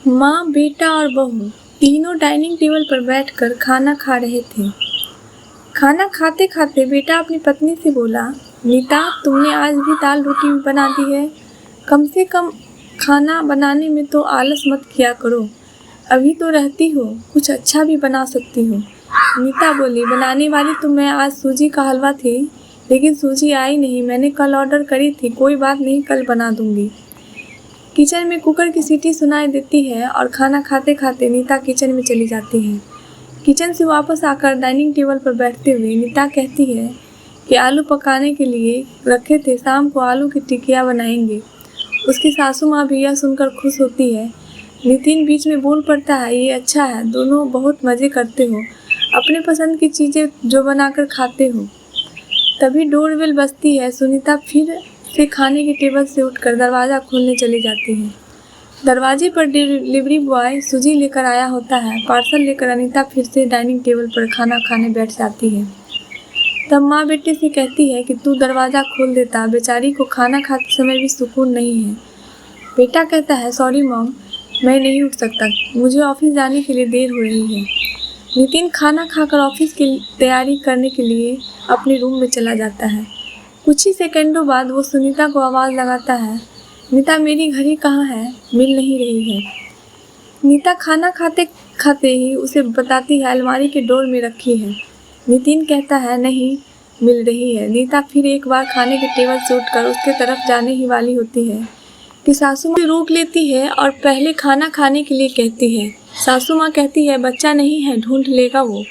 माँ, बेटा और बहू तीनों डाइनिंग टेबल पर बैठकर खाना खा रहे थे। खाना खाते खाते बेटा अपनी पत्नी से बोला, नीता, तुमने आज भी दाल रोटी बना दी है। कम से कम खाना बनाने में तो आलस मत किया करो। अभी तो रहती हो, कुछ अच्छा भी बना सकती हो। नीता बोली, बनाने वाली तो मैं आज सूजी का हलवा थी, लेकिन सूजी आई नहीं। मैंने कल ऑर्डर करी थी। कोई बात नहीं, कल बना दूंगी। किचन में कुकर की सीटी सुनाई देती है और खाना खाते खाते नीता किचन में चली जाती है। किचन से वापस आकर डाइनिंग टेबल पर बैठते हुए नीता कहती है कि आलू पकाने के लिए रखे थे, शाम को आलू की टिकिया बनाएंगे। उसकी सासू माँ भी यह सुनकर खुश होती है। नितिन बीच में बोल पड़ता है, ये अच्छा है, दोनों बहुत मज़े करते हो, अपने पसंद की चीज़ें जो बनाकर खाते हो। तभी डोरबेल बजती है। सुनीता फिर से खाने के टेबल से उठकर दरवाज़ा खोलने चली जाती है। दरवाजे पर डिलीवरी बॉय सूजी लेकर आया होता है। पार्सल लेकर अनीता फिर से डाइनिंग टेबल पर खाना खाने बैठ जाती है। तब माँ बेटे से कहती है कि तू दरवाज़ा खोल देता, बेचारी को खाना खाते समय भी सुकून नहीं है। बेटा कहता है, सॉरी मॉम, मैं नहीं उठ सकता, मुझे ऑफिस जाने के लिए देर हो रही है। नितिन खाना खाकर ऑफिस की तैयारी करने के लिए अपने रूम में चला जाता है। कुछ ही सेकंडों बाद वो सुनीता को आवाज़ लगाता है, नीता, मेरी घड़ी कहाँ है? मिल नहीं रही है। नीता खाना खाते खाते ही उसे बताती है, अलमारी के ड्रॉर में रखी है। नितिन कहता है, नहीं मिल रही है। नीता फिर एक बार खाने के टेबल से उठकर उसके तरफ जाने ही वाली होती है कि सासू माँ रोक लेती है और पहले खाना खाने के लिए कहती है। सासू माँ कहती है, बच्चा नहीं है, ढूंढ लेगा वो।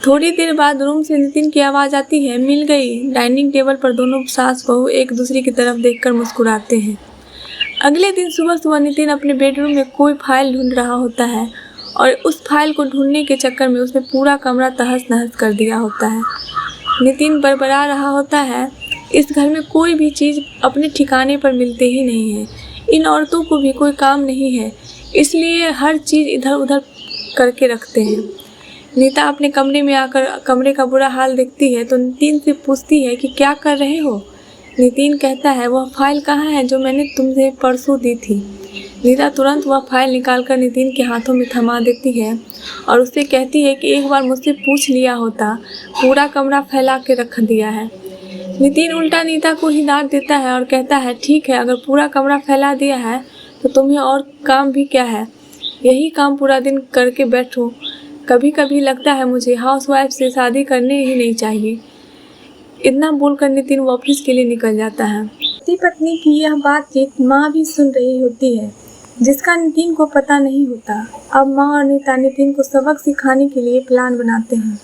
थोड़ी देर बाद रूम से नितिन की आवाज़ आती है, मिल गई। डाइनिंग टेबल पर दोनों सास बहू एक दूसरे की तरफ देखकर मुस्कुराते हैं। अगले दिन सुबह सुबह नितिन अपने बेडरूम में कोई फाइल ढूंढ रहा होता है और उस फाइल को ढूंढने के चक्कर में उसने पूरा कमरा तहस नहस कर दिया होता है। नितिन बड़बड़ा रहा होता है, इस घर में कोई भी चीज़ अपने ठिकाने पर मिलते ही नहीं है। इन औरतों को भी कोई काम नहीं है, इसलिए हर चीज़ इधर उधर करके रखते हैं। नीता अपने कमरे में आकर कमरे का बुरा हाल देखती है तो नितिन से पूछती है कि क्या कर रहे हो। नितिन कहता है, वह फाइल कहाँ है जो मैंने तुमसे परसों दी थी। नीता तुरंत वह फाइल निकालकर नितिन के हाथों में थमा देती है और उससे कहती है कि एक बार मुझसे पूछ लिया होता, पूरा कमरा फैला के रख दिया है। नितिन उल्टा नीता को ही डांट देता है और कहता है, ठीक है, अगर पूरा कमरा फैला दिया है तो तुम्हें और काम भी क्या है, यही काम पूरा दिन करके बैठो। कभी कभी लगता है मुझे हाउसवाइफ से शादी करने ही नहीं चाहिए। इतना बोलकर नितिन वो ऑफिस के लिए निकल जाता है। पति पत्नी की यह बातचीत माँ भी सुन रही होती है, जिसका नितिन को पता नहीं होता। अब माँ और नीता नितिन को सबक सिखाने के लिए प्लान बनाते हैं।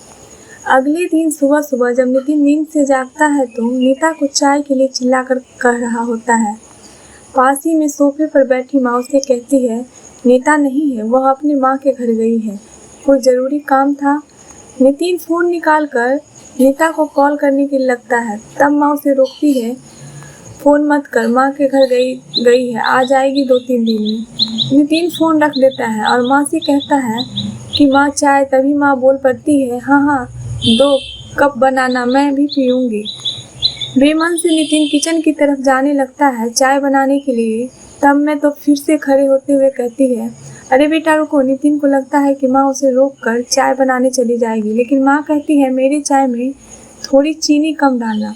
अगले दिन सुबह सुबह जब नितिन नींद से जागता है तो नीता को चाय के लिए चिल्लाकर कह रहा होता है। पास ही में सोफे पर बैठी माँ उसे कहती है, नीता नहीं है, वह अपनी माँ के घर गई है, कोई ज़रूरी काम था। नितिन फ़ोन निकालकर नीता को कॉल करने के लिए लगता है। तब माँ उसे रोकती है, फ़ोन मत कर, माँ के घर गई है, आ जाएगी 2-3 दिन में। नितिन फ़ोन रख देता है और माँ से कहता है कि माँ चाय। तभी माँ बोल पड़ती है, हाँ हाँ, 2 कप बनाना, मैं भी पीऊँगी। बेमन से नितिन किचन की तरफ जाने लगता है चाय बनाने के लिए। तब मैं तो फिर से खड़े होते हुए कहती है, अरे बेटा रुको। नितिन को लगता है कि माँ उसे रोककर चाय बनाने चली जाएगी, लेकिन माँ कहती है, मेरी चाय में थोड़ी चीनी कम डालना।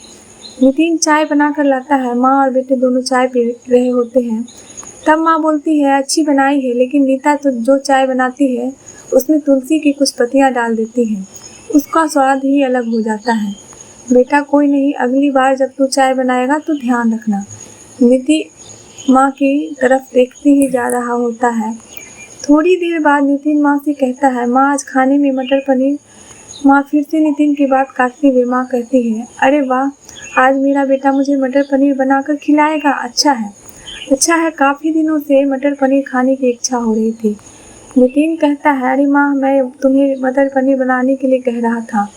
नितिन चाय बनाकर लाता है। माँ और बेटे दोनों चाय पी रहे होते हैं। तब माँ बोलती है, अच्छी बनाई है, लेकिन नीता तो जो चाय बनाती है उसमें तुलसी की कुछ पत्तियाँ डाल देती है, उसका स्वाद ही अलग हो जाता है। बेटा कोई नहीं, अगली बार जब तू चाय बनाएगा तो ध्यान रखना। नितिन माँ की तरफ देखते ही जा रहा होता है। थोड़ी देर बाद नितिन माँ से कहता है, माँ आज खाने में मटर पनीर। माँ फिर से नितिन की बात काटते हुए माँ कहती है, अरे वाह, आज मेरा बेटा मुझे मटर पनीर बनाकर खिलाएगा। अच्छा है, काफ़ी दिनों से मटर पनीर खाने की इच्छा हो रही थी। नितिन कहता है, अरे माँ, मैं तुम्हें मटर पनीर बनाने के लिए कह रहा था।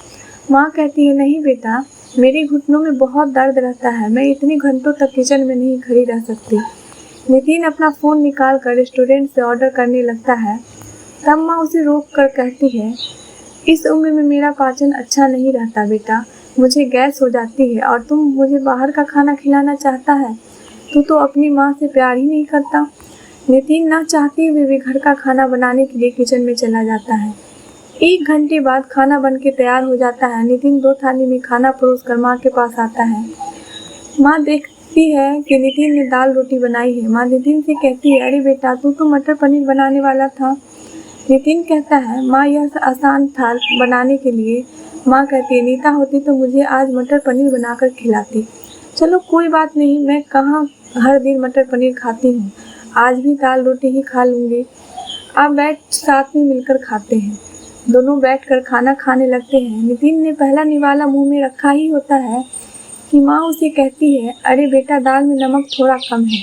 माँ कहती है, नहीं बेटा, मेरे घुटनों में बहुत दर्द रहता है, मैं इतने घंटों तक किचन में नहीं खड़ी रह सकती। नितिन अपना फ़ोन निकालकर रेस्टोरेंट से ऑर्डर करने लगता है। तब माँ उसे रोक कर कहती है, इस उम्र में मेरा पाचन अच्छा नहीं रहता बेटा, मुझे गैस हो जाती है और तुम मुझे बाहर का खाना खिलाना चाहता है। तू तो अपनी माँ से प्यार ही नहीं करता। नितिन ना चाहते हुए भी घर का खाना बनाने के लिए किचन में चला जाता है। 1 घंटे बाद खाना बन के तैयार हो जाता है। नितिन 2 थाली में खाना परोस कर माँ के पास आता है। माँ देखती है कि नितिन ने दाल रोटी बनाई है। माँ नितिन से कहती है, अरे बेटा, तू तो मटर पनीर बनाने वाला था। नितिन कहता है, माँ यह आसान था बनाने के लिए। माँ कहती है, नीता होती तो मुझे आज मटर पनीर बनाकर खिलाती। चलो कोई बात नहीं, मैं कहाँ हर दिन मटर पनीर खाती हूँ, आज भी दाल रोटी ही खा लूँगी। आप बैठ साथ में मिलकर खाते हैं। दोनों बैठकर खाना खाने लगते हैं। नितिन ने पहला निवाला मुंह में रखा ही होता है कि माँ उसे कहती है, अरे बेटा, दाल में नमक थोड़ा कम है,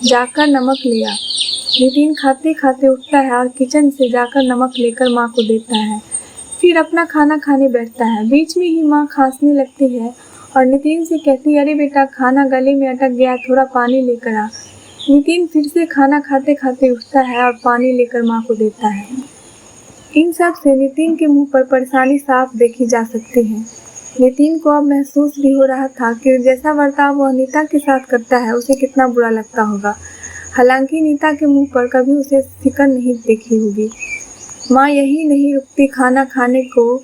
जाकर नमक ले आ। नितिन खाते खाते उठता है और किचन से जाकर नमक लेकर माँ को देता है। फिर अपना खाना खाने बैठता है। बीच में ही माँ खांसने लगती है और नितिन से कहती है, अरे बेटा, खाना गले में अटक गया, थोड़ा पानी लेकर आ। नितिन फिर से खाना खाते खाते उठता है और पानी लेकर माँ को देता है। इन सब से नितिन के मुंह पर परेशानी साफ देखी जा सकती है। नितिन को अब महसूस भी हो रहा था कि जैसा बर्ताव वह नीता के साथ करता है उसे कितना बुरा लगता होगा। हालांकि नीता के मुंह पर कभी उसे फिक्र नहीं देखी होगी। माँ यही नहीं रुकती खाना खाने को।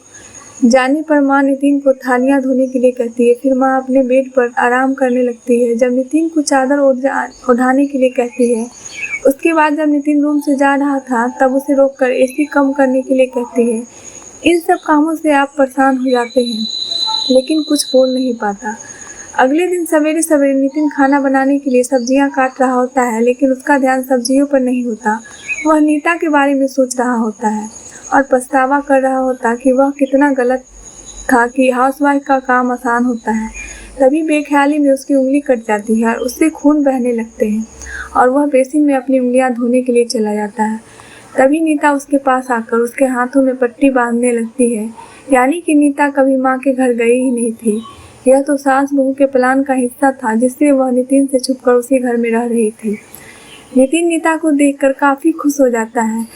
जाने पर माँ नितिन को थालियाँ धोने के लिए कहती है। फिर माँ अपने बेड पर आराम करने लगती है। जब नितिन को चादर उठाने के लिए कहती है, उसके बाद जब नितिन रूम से जा रहा था तब उसे रोककर एसी कम करने के लिए कहती है। इन सब कामों से आप परेशान हो जाते हैं, लेकिन कुछ बोल नहीं पाता। अगले दिन सवेरे सवेरे नितिन खाना बनाने के लिए सब्जियां काट रहा होता है, लेकिन उसका ध्यान सब्जियों पर नहीं होता। वह नीता के बारे में सोच रहा होता है और पछतावा कर रहा होता कि वह कितना गलत था कि हाउसवाइफ का काम आसान होता है। तभी बेख्याली में उसकी उंगली कट जाती है और उससे खून बहने लगते हैं और वह बेसिन में अपनी उंगलियां धोने के लिए चला जाता है। तभी नीता उसके पास आकर उसके हाथों में पट्टी बांधने लगती है। यानी कि नीता कभी माँ के घर गई ही नहीं थी। यह तो सास बहू के प्लान का हिस्सा था, जिससे वह नितिन से छुपकर उसी घर में रह रही थी। नितिन नीता को देखकर काफ़ी खुश हो जाता है।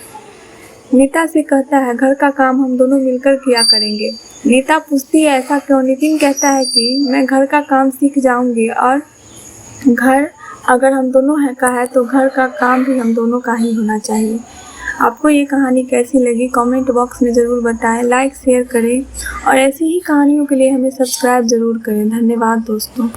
नीता से कहता है, घर का काम हम दोनों मिलकर किया करेंगे। नीता पूछती है, ऐसा क्यों? नितिन कहता है कि मैं घर का काम सीख जाऊंगी और घर अगर हम दोनों का है तो घर का काम भी हम दोनों का ही होना चाहिए। आपको ये कहानी कैसी लगी कमेंट बॉक्स में ज़रूर बताएं, लाइक शेयर करें और ऐसी ही कहानियों के लिए हमें सब्सक्राइब ज़रूर करें। धन्यवाद दोस्तों।